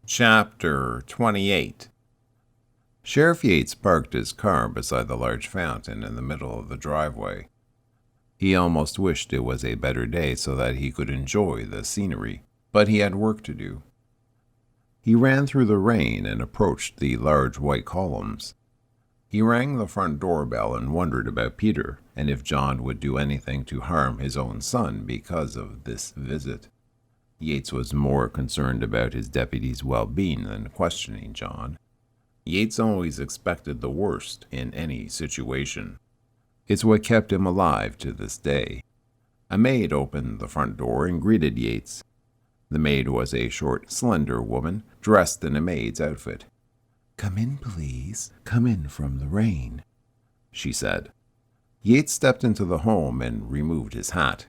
Chapter 28. Sheriff Yates parked his car beside the large fountain in the middle of the driveway. He almost wished it was a better day so that he could enjoy the scenery, but he had work to do. He ran through the rain and approached the large white columns. He rang the front doorbell and wondered about Peter and if John would do anything to harm his own son because of this visit. Yates was more concerned about his deputy's well-being than questioning John. Yates always expected the worst in any situation. It's what kept him alive to this day. A maid opened the front door and greeted Yates. The maid was a short, slender woman dressed in a maid's outfit. "Come in, please. Come in from the rain," she said. Yates stepped into the home and removed his hat.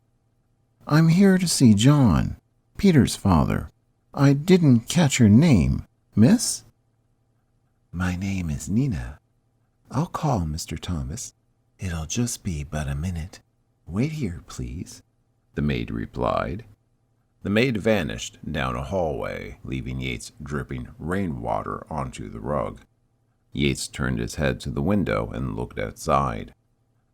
"I'm here to see John, Peter's father. I didn't catch your name, miss?" "My name is Nina. I'll call Mr. Thomas. It'll just be but a minute. Wait here, please," the maid replied. The maid vanished down a hallway, leaving Yates dripping rainwater onto the rug. Yates turned his head to the window and looked outside.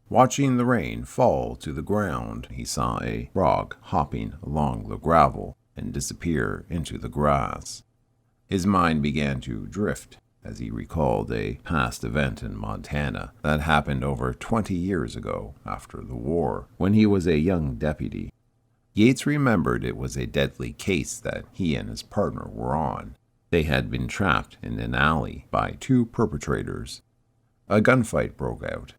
Watching the rain fall to the ground, he saw a frog hopping along the gravel and disappear into the grass. His mind began to drift as he recalled a past event in Montana that happened over 20 years ago after the war, when he was a young deputy. Yates remembered it was a deadly case that he and his partner were on. They had been trapped in an alley by two perpetrators. A gunfight broke out.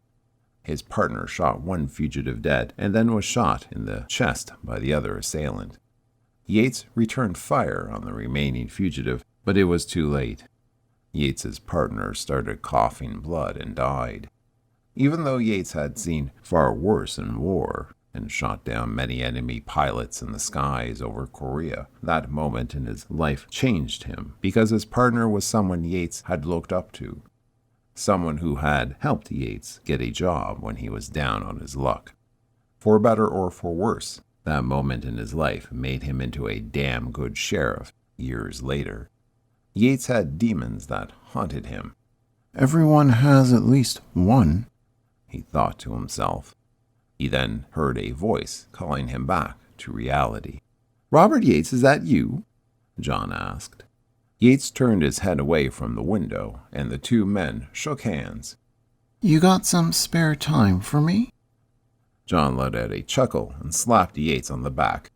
His partner shot one fugitive dead and then was shot in the chest by the other assailant. Yates returned fire on the remaining fugitive, but it was too late. Yates's partner started coughing blood and died. Even though Yates had seen far worse in war and shot down many enemy pilots in the skies over Korea, that moment in his life changed him because his partner was someone Yates had looked up to. Someone who had helped Yates get a job when he was down on his luck. For better or for worse, that moment in his life made him into a damn good sheriff years later. Yates had demons that haunted him. "Everyone has at least one," he thought to himself. He then heard a voice calling him back to reality. "Robert Yates, is that you?" John asked. Yates turned his head away from the window, and the two men shook hands. "You got some spare time for me?" John let out a chuckle and slapped Yates on the back.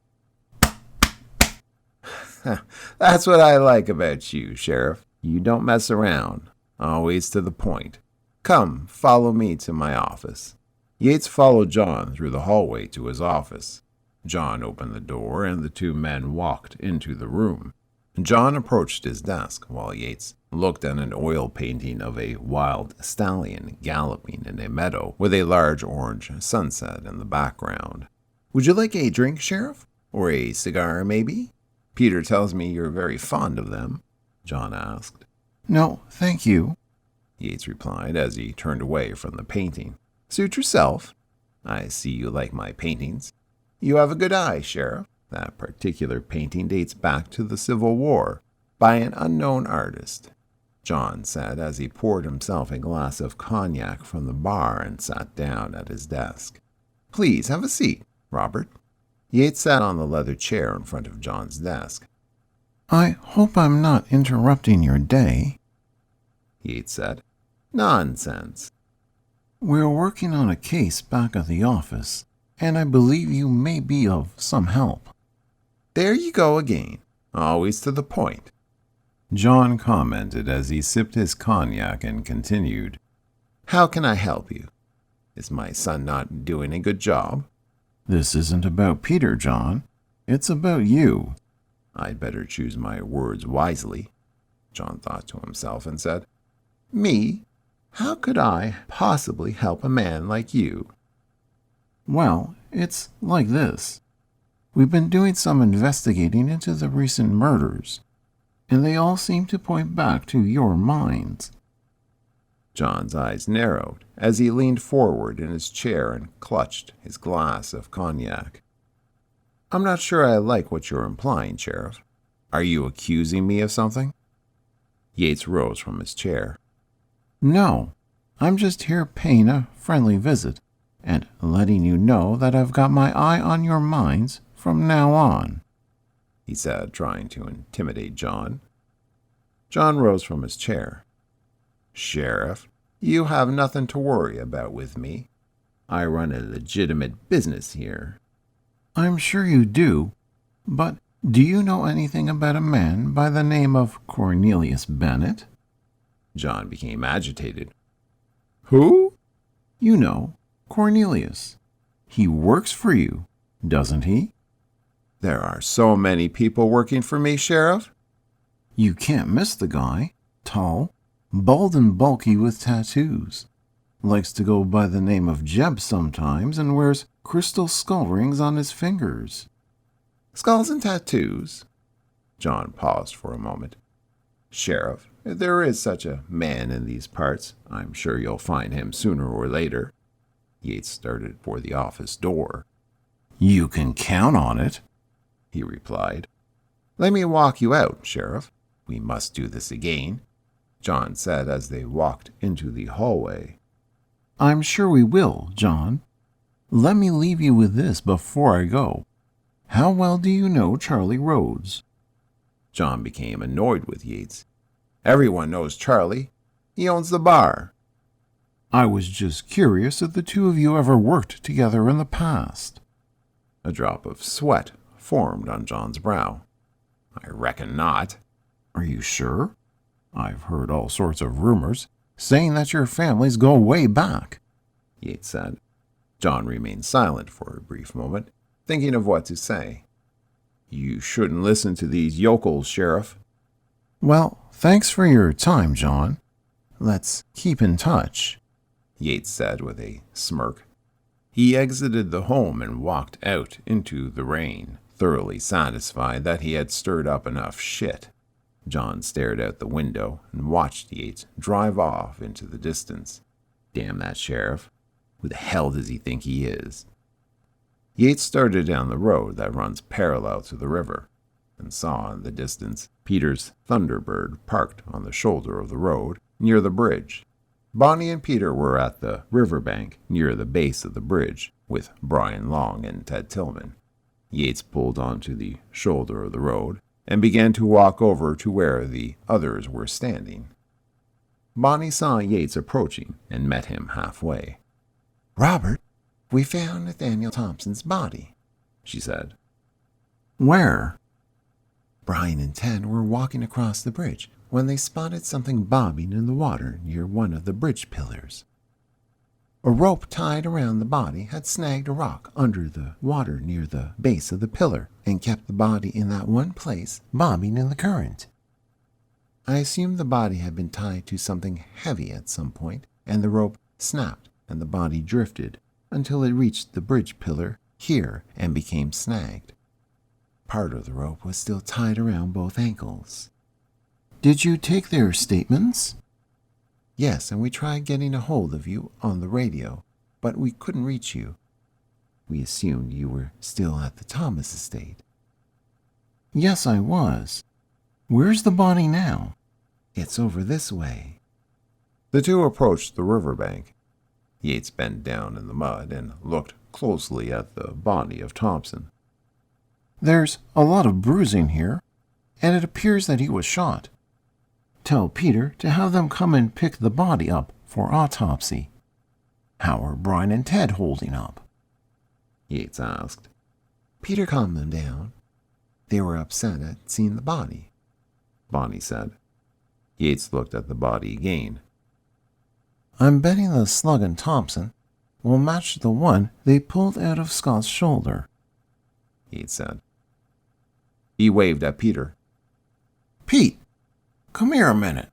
"That's what I like about you, Sheriff. You don't mess around. Always to the point. Come, follow me to my office." Yates followed John through the hallway to his office. John opened the door, and the two men walked into the room. John approached his desk while Yates looked at an oil painting of a wild stallion galloping in a meadow with a large orange sunset in the background. "Would you like a drink, Sheriff? Or a cigar, maybe? Peter tells me you're very fond of them," John asked. "No, thank you," Yates replied as he turned away from the painting. "Suit yourself. I see you like my paintings. You have a good eye, Sheriff. That particular painting dates back to the Civil War by an unknown artist," John said as he poured himself a glass of cognac from the bar and sat down at his desk. "Please have a seat, Robert." Yates sat on the leather chair in front of John's desk. "I hope I'm not interrupting your day," Yates said. "Nonsense." "We're working on a case back at the office, and I believe you may be of some help." "There you go again. Always to the point," John commented as he sipped his cognac and continued. "How can I help you? Is my son not doing a good job?" "This isn't about Peter, John. It's about you." "I'd better choose my words wisely," John thought to himself and said, "Me? How could I possibly help a man like you?" "Well, it's like this. We've been doing some investigating into the recent murders, and they all seem to point back to your minds." John's eyes narrowed as he leaned forward in his chair and clutched his glass of cognac. "I'm not sure I like what you're implying, Sheriff. Are you accusing me of something?" Yates rose from his chair. No, I'm just here paying a friendly visit and letting you know that I've got my eye on your minds from now on, he said, trying to intimidate John. John rose from his chair. Sheriff, you have nothing to worry about with me. I run a legitimate business here. I'm sure you do, but do you know anything about a man by the name of Cornelius Bennett? John became agitated. Who? You know, Cornelius. He works for you, doesn't he? There are so many people working for me, Sheriff. You can't miss the guy. Tall, bald and bulky with tattoos. Likes to go by the name of Jeb sometimes and wears crystal skull rings on his fingers. Skulls and tattoos? John paused for a moment. Sheriff, if there is such a man in these parts, I'm sure you'll find him sooner or later. Yates started for the office door. You can count on it, he replied. Let me walk you out, Sheriff. We must do this again, John said as they walked into the hallway. I'm sure we will, John. Let me leave you with this before I go. How well do you know Charlie Rhodes? John became annoyed with Yates. Everyone knows Charlie. He owns the bar. I was just curious if the two of you ever worked together in the past. A drop of sweat formed on John's brow. I reckon not. Are you sure? I've heard all sorts of rumors saying that your families go way back, Yates said. John remained silent for a brief moment, thinking of what to say. You shouldn't listen to these yokels, Sheriff. Well, thanks for your time, John. Let's keep in touch, Yates said with a smirk. He exited the home and walked out into the rain, thoroughly satisfied that he had stirred up enough shit. John stared out the window and watched Yates drive off into the distance. Damn that sheriff. Who the hell does he think he is? Yates started down the road that runs parallel to the river and saw in the distance Peter's Thunderbird parked on the shoulder of the road near the bridge. Bonnie and Peter were at the riverbank near the base of the bridge with Brian Long and Ted Tillman. Yates pulled onto the shoulder of the road and began to walk over to where the others were standing. Bonnie saw Yates approaching and met him halfway. Robert, we found Nathaniel Thompson's body, she said. Where? Brian and Ted were walking across the bridge when they spotted something bobbing in the water near one of the bridge pillars. A rope tied around the body had snagged a rock under the water near the base of the pillar and kept the body in that one place, bobbing in the current. I assumed the body had been tied to something heavy at some point, and the rope snapped and the body drifted until it reached the bridge pillar here and became snagged. Part of the rope was still tied around both ankles. Did you take their statements? Yes, and we tried getting a hold of you on the radio, but we couldn't reach you. We assumed you were still at the Thomas estate. Yes, I was. Where's the body now? It's over this way. The two approached the riverbank. Yates bent down in the mud and looked closely at the body of Thompson. There's a lot of bruising here, and it appears that he was shot. Tell Peter to have them come and pick the body up for autopsy. How are Brian and Ted holding up? Yates asked. Peter calmed them down. They were upset at seeing the body, Bonnie said. Yates looked at the body again. I'm betting the slug in Thompson will match the one they pulled out of Scott's shoulder, Yates said. He waved at Peter. Pete, come here a minute.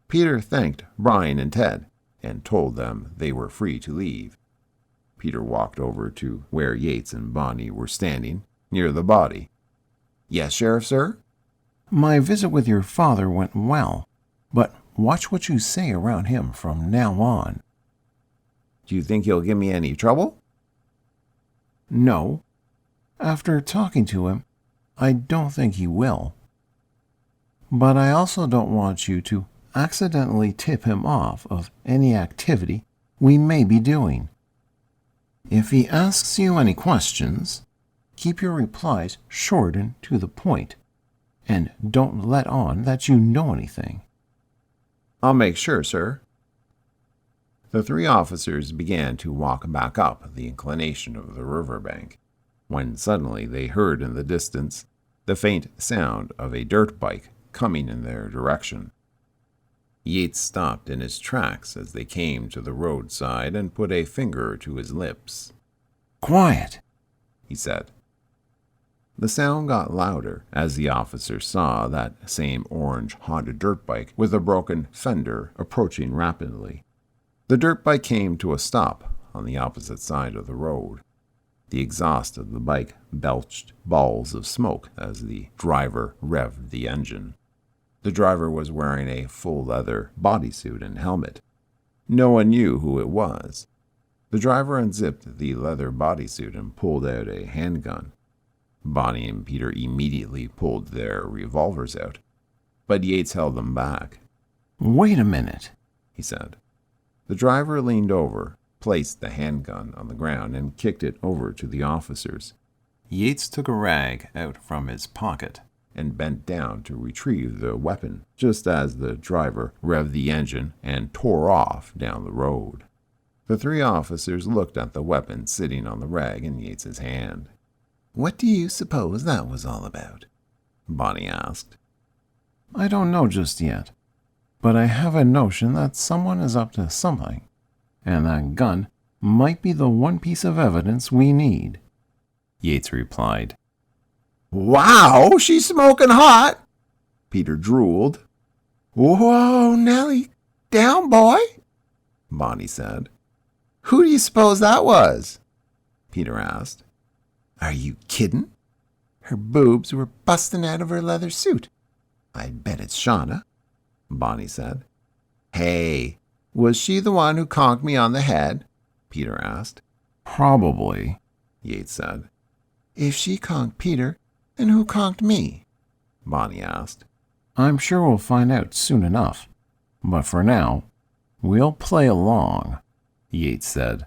Peter thanked Brian and Ted and told them they were free to leave. Peter walked over to where Yates and Bonnie were standing, near the body. Yes, Sheriff, sir? My visit with your father went well, but watch what you say around him from now on. Do you think he'll give me any trouble? No. After talking to him, I don't think he will. but I also don't want you to accidentally tip him off of any activity we may be doing. If he asks you any questions, keep your replies short and to the point, and don't let on that you know anything." "I'll make sure, sir." The three officers began to walk back up the inclination of the riverbank, when suddenly they heard in the distance the faint sound of a dirt bike coming in their direction. Yates stopped in his tracks as they came to the roadside and put a finger to his lips. "Quiet," he said. The sound got louder as the officer saw that same orange Honda dirt bike with a broken fender approaching rapidly. The dirt bike came to a stop on the opposite side of the road. The exhaust of the bike belched balls of smoke as the driver revved the engine. The driver was wearing a full leather bodysuit and helmet. No one knew who it was. The driver unzipped the leather bodysuit and pulled out a handgun. Bonnie and Peter immediately pulled their revolvers out, but Yates held them back. "Wait a minute," he said. The driver leaned over, placed the handgun on the ground, and kicked it over to the officers. Yates took a rag out from his pocket and bent down to retrieve the weapon, just as the driver revved the engine and tore off down the road. The three officers looked at the weapon sitting on the rag in Yates's hand. "What do you suppose that was all about?" Bonnie asked. "I don't know just yet, but I have a notion that someone is up to something, and that gun might be the one piece of evidence we need," Yates replied. "Wow, she's smoking hot!" Peter drooled. "Whoa, Nellie, down, boy," Bonnie said. "Who do you suppose that was?" Peter asked. "Are you kiddin'? Her boobs were busting out of her leather suit. I'd bet it's Shauna," Bonnie said. "Hey, was she the one who conked me on the head?" Peter asked. "Probably," Yates said. "If she conked Peter, then who conked me?" Bonnie asked. "I'm sure we'll find out soon enough, but for now, we'll play along," Yates said.